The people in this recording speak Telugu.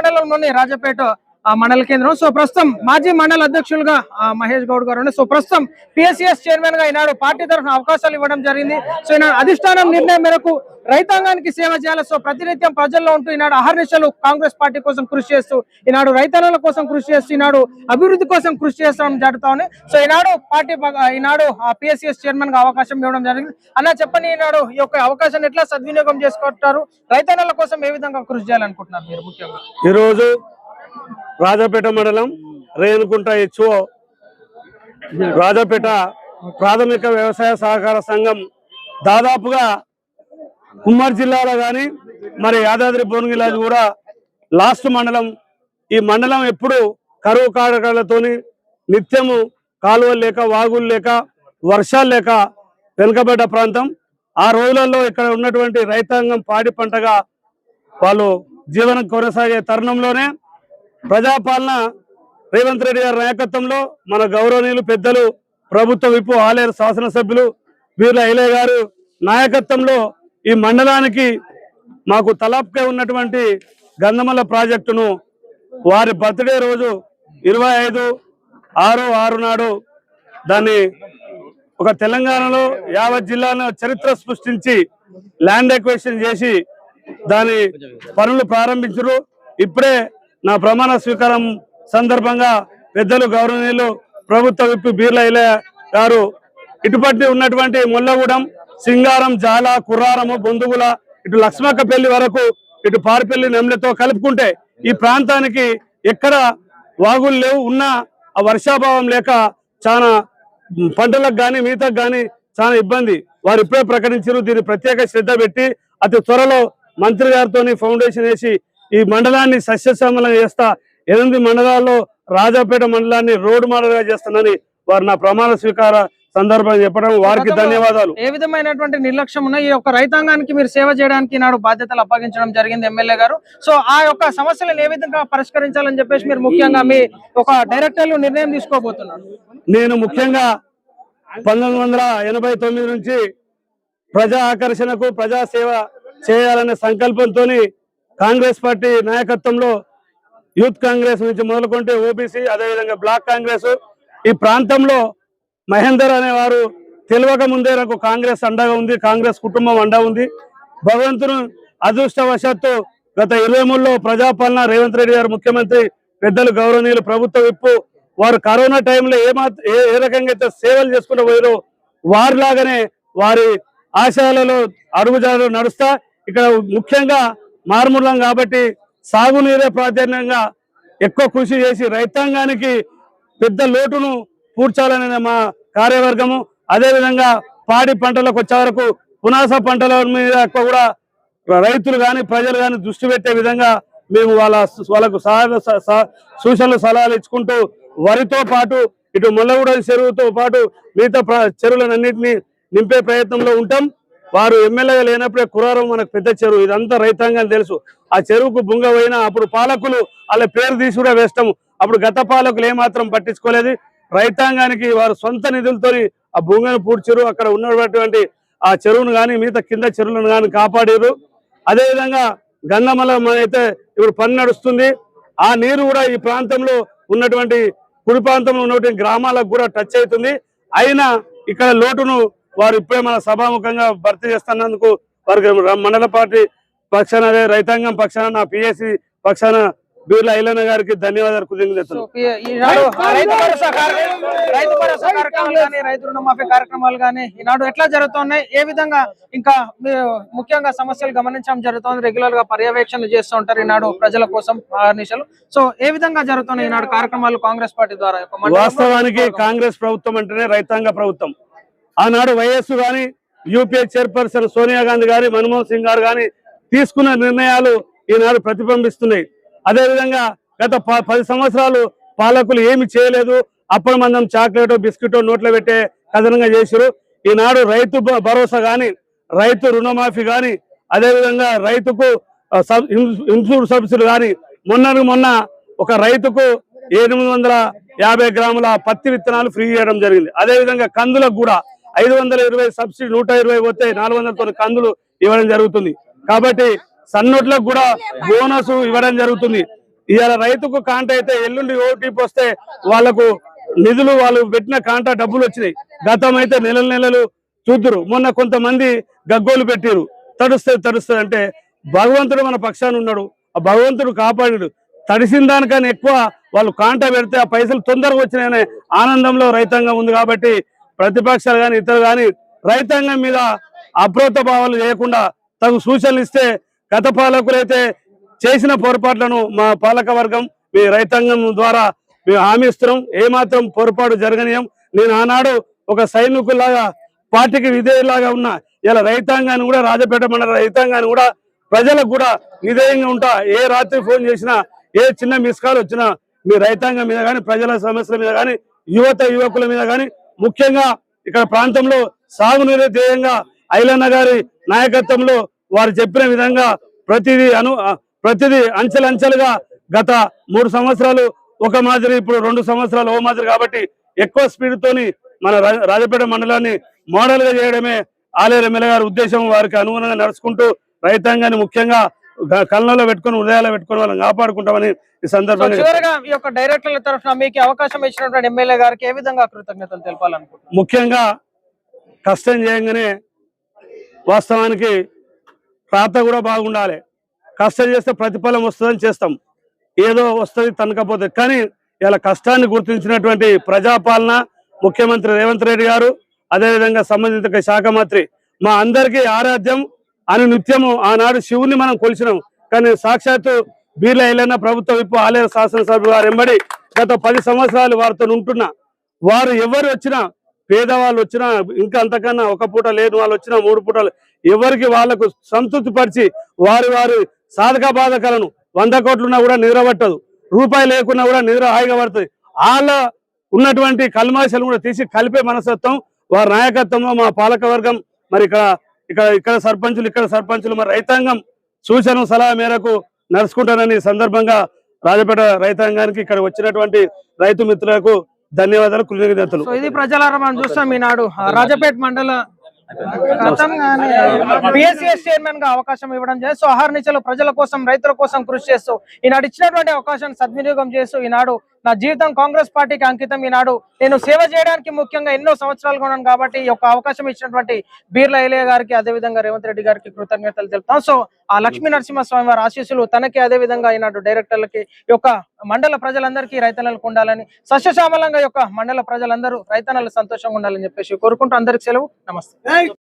మండలంలోని రాజపేట మండల కేంద్రం. సో ప్రస్తుతం మాజీ మండల అధ్యక్షులుగా మహేష్ గౌడ్ గారు. సో ప్రస్తుతం పిఎస్సిఎస్ చైర్మన్ గా ఈనాడు పార్టీ తరఫున అవకాశాలు ఇవ్వడం జరిగింది. సో ఈనాడు అధిష్టానం నిర్ణయం మేరకు రైతాంగానికి సేవ చేయాలి. సో ప్రతినిత్యం ప్రజల్లో ఉంటూ ఈనాడు అహర్నిశలు కాంగ్రెస్ పార్టీ కోసం కృషి చేస్తూ, ఈనాడు రైతన్నల కోసం కృషి చేస్తూ, ఈనాడు అభివృద్ధి కోసం కృషి చేస్తాం జరుగుతా ఉంది. సో ఈనాడు పిఎస్సిఎస్ చైర్మన్ గా అవకాశం ఇవ్వడం జరిగింది. అన్న చెప్పండి, ఈనాడు ఈ యొక్క అవకాశాన్ని ఎట్లా సద్వినియోగం చేసుకుంటారు, రైతన్నల కోసం ఏ విధంగా కృషి చేయాలనుకుంటున్నారు మీరు? ముఖ్యంగా ఈరోజు రాజపేట మండలం రేణుకుంట హెచ్ఓ రాజపేట ప్రాథమిక వ్యవసాయ సహకార సంఘం దాదాపుగా ఉమ్మడి జిల్లాలో కానీ మరి యాదాద్రి భువనగిరి కూడా లాస్ట్ మండలం. ఈ మండలం ఎప్పుడు కరువు కారకాలతోని నిత్యము కాలువలు లేక, వాగులు లేక, వర్షాలు లేక వెనుకబడ్డ ప్రాంతం. ఆ రోజులలో ఇక్కడ ఉన్నటువంటి రైతాంగం పాడి పంటగా వాళ్ళు జీవనం కొనసాగే తరుణంలోనే ప్రజాపాలన రేవంత్ రెడ్డి గారి నాయకత్వంలో మన గౌరవనీయులు పెద్దలు ప్రభుత్వ విప్పు ఆలేరు శాసనసభ్యులు వీర్ల ఐలయ్య గారు నాయకత్వంలో ఈ మండలానికి మాకు తలాప్గా ఉన్నటువంటి గంధమల్ల ప్రాజెక్టును వారి బర్త్డే రోజు 25/6/6 నాడు దాన్ని ఒక తెలంగాణలో యావత్ జిల్లాలో చరిత్ర సృష్టించి ల్యాండ్ ఎక్వేషన్ చేసి దాని పనులు ప్రారంభించారు. ఇప్పుడే నా ప్రమాణ స్వీకారం సందర్భంగా పెద్దలు గౌరవనీయులు ప్రభుత్వ విప్ బీర్ల ఐలయ్య గారు ఇటుపట్టి ఉన్నటువంటి ముల్లగూడెం, సింగారం, జాల, కుర్రారము, బొందుగుల, ఇటు లక్ష్మక్కపల్లి వరకు, ఇటు పారిపల్లి, నెమ్లతో కలుపుకుంటే ఈ ప్రాంతానికి ఎక్కడ వాగులు లేవు, ఉన్నా ఆ వర్షాభావం లేక చాలా పంటలకు కానీ మిగతాకు కానీ చాలా ఇబ్బంది. వారు ఇప్పుడే ప్రకటించారు. దీన్ని ప్రత్యేక శ్రద్ధ పెట్టి అతి త్వరలో మంత్రి గారితో ఫౌండేషన్ వేసి ఈ మండలాన్ని సస్యశ్యామలం చేస్తా, 8 మండలాల్లో రాజాపేట మండలాన్ని రోడ్డు మోడల్ గా చేస్తానని వారు నా ప్రమాణ స్వీకార సందర్భంగా చెప్పడం వారికి ధన్యవాదాలు. ఏ విధమైనటువంటి నిర్లక్ష్యం ఉన్నా ఈ యొక్క రైతాంగానికి మీరు సేవ చేయడానికి నాడు బాధ్యతలు అప్పగించడం జరిగింది ఎమ్మెల్యే గారు. సో ఆ యొక్క సమస్యలను ఏ విధంగా పరిష్కరించాలని చెప్పేసి మీరు ముఖ్యంగా మీ ఒక డైరెక్టర్లు నిర్ణయం తీసుకోబోతున్నారు? నేను ముఖ్యంగా 1989 నుంచి ప్రజా ఆకర్షణకు ప్రజా సేవ చేయాలనే సంకల్పంతో కాంగ్రెస్ పార్టీ నాయకత్వంలో యూత్ కాంగ్రెస్ నుంచి మొదలుకుంటే ఓబీసీ, అదేవిధంగా బ్లాక్ కాంగ్రెస్, ఈ ప్రాంతంలో మహేందర్ అనేవారు తెలియక ముందే నాకు కాంగ్రెస్ అండగా ఉంది, కాంగ్రెస్ కుటుంబం అండ ఉంది. భగవంతుని అదృష్టవశాత్తు గత 23లో ప్రజాపాలన రేవంత్ రెడ్డి గారు ముఖ్యమంత్రి, పెద్దలు గౌరవనీయులు ప్రభుత్వ విప్పు వారు కరోనా టైంలో ఏ రకంగా అయితే సేవలు చేసుకుంటూ పోయారో వారిలాగానే వారి ఆశయాలలో అడుగుజాడలు నడుస్తా ఇక్కడ ముఖ్యంగా మారుమూలం కాబట్టి సాగునీరే ప్రాధాన్యంగా ఎక్కువ కృషి చేసి రైతాంగానికి పెద్ద లోటును పూడ్చాలనే మా కార్యవర్గము. అదేవిధంగా పాడి పంటలకు వచ్చే వరకు పునాస పంటల మీద కూడా రైతులు కానీ ప్రజలు కానీ దృష్టి పెట్టే విధంగా మేము వాళ్ళకు సూచనలు సలహాలు ఇచ్చుకుంటూ వరితో పాటు ఇటు ముల్లగూడెం చెరువుతో పాటు మిగతా చెరువులన్నింటినీ నింపే ప్రయత్నంలో ఉంటాం. వారు ఎమ్మెల్యేగా లేనప్పుడే కురారం మనకు పెద్ద చెరువు, ఇదంతా రైతాంగం తెలుసు. ఆ చెరువుకు బుంగ పోయినా అప్పుడు పాలకులు వాళ్ళ పేరు తీసి కూడా వేస్తాము. అప్పుడు గత పాలకులు ఏమాత్రం పట్టించుకోలేదు. రైతాంగానికి వారు సొంత నిధులతో ఆ బుంగను పూడ్చారు. అక్కడ ఉన్నటువంటి ఆ చెరువును కానీ మిగతా కింద చెరువులను కానీ కాపాడారు. అదేవిధంగా గంధమల్ల అయితే ఇప్పుడు పని నడుస్తుంది. ఆ నీరు కూడా ఈ ప్రాంతంలో ఉన్నటువంటి కుడి ప్రాంతంలో ఉన్నటువంటి గ్రామాలకు కూడా టచ్ అవుతుంది. అయినా ఇక్కడ లోటును వారు ఇప్పుడే మన సభాముఖంగా భర్తీ చేస్తున్నందుకు వారికి మండల పార్టీ పక్షాన అదే రైతాంగం పక్షాన నా పిఎస్సి పక్షాన బీర్ల ఐలయ్య గారికి ధన్యవాదాలు కృతజ్ఞతలు. రైతు రుణమాఫీ కార్యక్రమాలు కానీ ఈనాడు ఎట్లా జరుగుతున్నాయి, ఏ విధంగా ఇంకా ముఖ్యంగా సమస్యలు గమనించడం జరుగుతుంది, రెగ్యులర్ గా పర్యవేక్షణ చేస్తూ ఉంటారు ఈనాడు ప్రజల కోసం నిశలు. సో ఏ విధంగా జరుగుతున్నాయి ఈనాడు కార్యక్రమాలు కాంగ్రెస్ పార్టీ ద్వారా? వాస్తవానికి కాంగ్రెస్ ప్రభుత్వం అంటేనే రైతాంగ ప్రభుత్వం. ఆనాడు వైఎస్ గాని, యూపీఏ చైర్పర్సన్ సోనియా గాంధీ గాని, మన్మోహన్ సింగ్ గారు గాని తీసుకున్న నిర్ణయాలు ఈనాడు ప్రతిబింబిస్తున్నాయి. అదేవిధంగా గత 10 సంవత్సరాలు పాలకులు ఏమి చేయలేదు. అప్పటి మందం చాక్లెట్ బిస్కెట్ నోట్లో పెట్టే కథనంగా చేశారు. ఈనాడు రైతు భరోసా గాని, రైతు రుణమాఫీ గాని, అదేవిధంగా రైతుకు ఇన్సూరెన్స్ సబ్సిడీ గాని, మొన్న ఒక రైతుకు 850 గ్రాముల పత్తి విత్తనాలు ఫ్రీ చేయడం జరిగింది. అదేవిధంగా కందులకు కూడా 520 సబ్సిడీ 120 పోతే 400తో కందులు ఇవ్వడం జరుగుతుంది. కాబట్టి సన్నోట్లకు కూడా బోనస్ ఇవ్వడం జరుగుతుంది. ఇవాళ రైతుకు కాంట అయితే ఎల్లుండి ఓటీపీ వస్తే వాళ్ళకు నిధులు వాళ్ళు పెట్టిన కాంట డబ్బులు వచ్చినాయి. గతం అయితే నెలలు చూద్దురు. మొన్న కొంతమంది గగ్గోలు పెట్టిరు, తడుస్తుంది అంటే భగవంతుడు మన పక్షాన ఉన్నాడు. ఆ భగవంతుడు కాపాడు. తడిసిన దానికన్నా ఎక్కువ వాళ్ళు కాంట పెడితే ఆ పైసలు తొందరగా వచ్చినాయనే ఆనందంలో రైతాంగం ఉంది. కాబట్టి ప్రతిపక్షాలు కానీ ఇతరు కానీ రైతాంగం మీద అప్రోత భావాలు చేయకుండా తగు సూచనలు ఇస్తే గత పాలకులైతే చేసిన పొరపాట్లను మా పాలక వర్గం మీ రైతాంగం ద్వారా మేము హామీ ఇస్తున్నాం. ఏమాత్రం పొరపాటు జరగనీయం. నేను ఆనాడు ఒక సైనికులాగా పార్టీకి విధేయులాగా ఉన్న ఇలా రైతాంగాన్ని కూడా రాజపేట మండల రైతాంగాన్ని కూడా ప్రజలకు కూడా విధేయంగా ఉంటా. ఏ రాత్రి ఫోన్ చేసినా ఏ చిన్న మిస్ కాల్ వచ్చినా మీ రైతాంగం మీద కానీ ప్రజల సమస్యల మీద కానీ యువకుల మీద కానీ ముఖ్యంగా ఇక్కడ ప్రాంతంలో సాగునీరు ధ్యేయంగా ఐలన్న గారి నాయకత్వంలో వారు చెప్పిన విధంగా ప్రతిదీ అంచెలంచెలుగా గత 3 సంవత్సరాలు ఒక మాదిరి, ఇప్పుడు 2 సంవత్సరాలు ఓ మాదిరి. కాబట్టి ఎక్కువ స్పీడ్ తోని మన రాజపేట మండలాన్ని మోడల్ గా చేయడమే ఆలేరు ఎమ్మెల్యే గారి ఉద్దేశం. వారికి అనుగుణంగా నడుచుకుంటూ రైతాంగాన్ని ముఖ్యంగా కళ్ళలో పెట్టుకుని హృదయాల్లో పెట్టుకుని వాళ్ళని కాపాడుకుంటామని ఈ సందర్భంగా చివరిగా ఈ యొక్క డైరెక్టర్ల తరఫున మీకు అవకాశం ఇచ్చినటువంటి ఎమ్మెల్యే గారికి ఏ విధంగా కృతజ్ఞతలు తెలపాలనుకుంటున్నారు? ముఖ్యంగా కష్టం చేయంగానే వాస్తవానికి ప్రాంతం కూడా బాగుండాలి. కష్టం చేస్తే ప్రతిఫలం వస్తుందని చేస్తాం, ఏదో వస్తుంది తనకపోతే. కానీ ఇలా కష్టాన్ని గుర్తించినటువంటి ప్రజాపాలన ముఖ్యమంత్రి రేవంత్ రెడ్డి గారు, అదేవిధంగా సంబంధిత శాఖ మంత్రి మా అందరికీ ఆరాధ్యం అని నిత్యము ఆనాడు శివుని మనం కొలిచినాం. కానీ సాక్షాత్తు బీర్ల ఎల్లన్న ప్రభుత్వ విప్పు ఆలేరు శాసనసభ్యులు వారు ఎంబడి గత 10 సంవత్సరాలు వారితో ఉంటున్నా, వారు ఎవరు వచ్చినా పేదవాళ్ళు వచ్చినా ఇంకా అంతకన్నా ఒక పూట లేని వాళ్ళు వచ్చినా 3 పూటలు ఎవరికి వాళ్లకు సంతృప్తి పరిచి వారి సాధక బాధకాలను 100 కోట్లున్నా కూడా నిద్రపట్టదు, రూపాయి లేకున్నా కూడా నిద్ర హాయిగా పడుతుంది. వాళ్ళ ఉన్నటువంటి కల్మాశాలు కూడా తీసి కలిపే మనస్తత్వం వారి నాయకత్వంలో మా పాలక వర్గం మరి ఇక్కడ సర్పంచులు మరి రైతాంగం సూచన సలహా మేరకు నడుచుకుంటానని సందర్భంగా రాజపేట రైతాంగానికి ఇక్కడ వచ్చినటువంటి రైతు మిత్రులకు ధన్యవాదాలు, కృతజ్ఞతలు. ఇది ప్రజలారా మనం చూస్తాం ఈనాడు రాజపేట మండల పిఎస్సిఎస్ చైర్మన్ గా అవకాశం ఇవ్వడం చేస్తూ సో అహర్నిశలు ప్రజల కోసం రైతుల కోసం కృషి చేస్తూ ఈనాడు ఇచ్చినటువంటి అవకాశాన్ని సద్వినియోగం చేస్తూ ఈనాడు నా జీవితం కాంగ్రెస్ పార్టీకి అంకితం, ఈనాడు నేను సేవ చేయడానికి ముఖ్యంగా ఎన్నో సంవత్సరాలుగా ఉన్నాను కాబట్టి ఈ యొక్క అవకాశం ఇచ్చినటువంటి బీర్ల ఎల్లయ్య గారికి అదేవిధంగా రేవంత్ రెడ్డి గారికి కృతజ్ఞతలు తెలుపుతాం. సో ఆ లక్ష్మీ నరసింహస్వామి వారి ఆశీస్సులు తనకి అదేవిధంగా ఈనాడు డైరెక్టర్లకి ఈ యొక్క మండల ప్రజలందరికీ రైతన్నలకు ఉండాలని, సస్యశ్యామలంగా యొక్క మండల ప్రజలందరూ రైతన్నలు సంతోషంగా ఉండాలని చెప్పేసి కోరుకుంటూ అందరికి సెలవు, నమస్తే.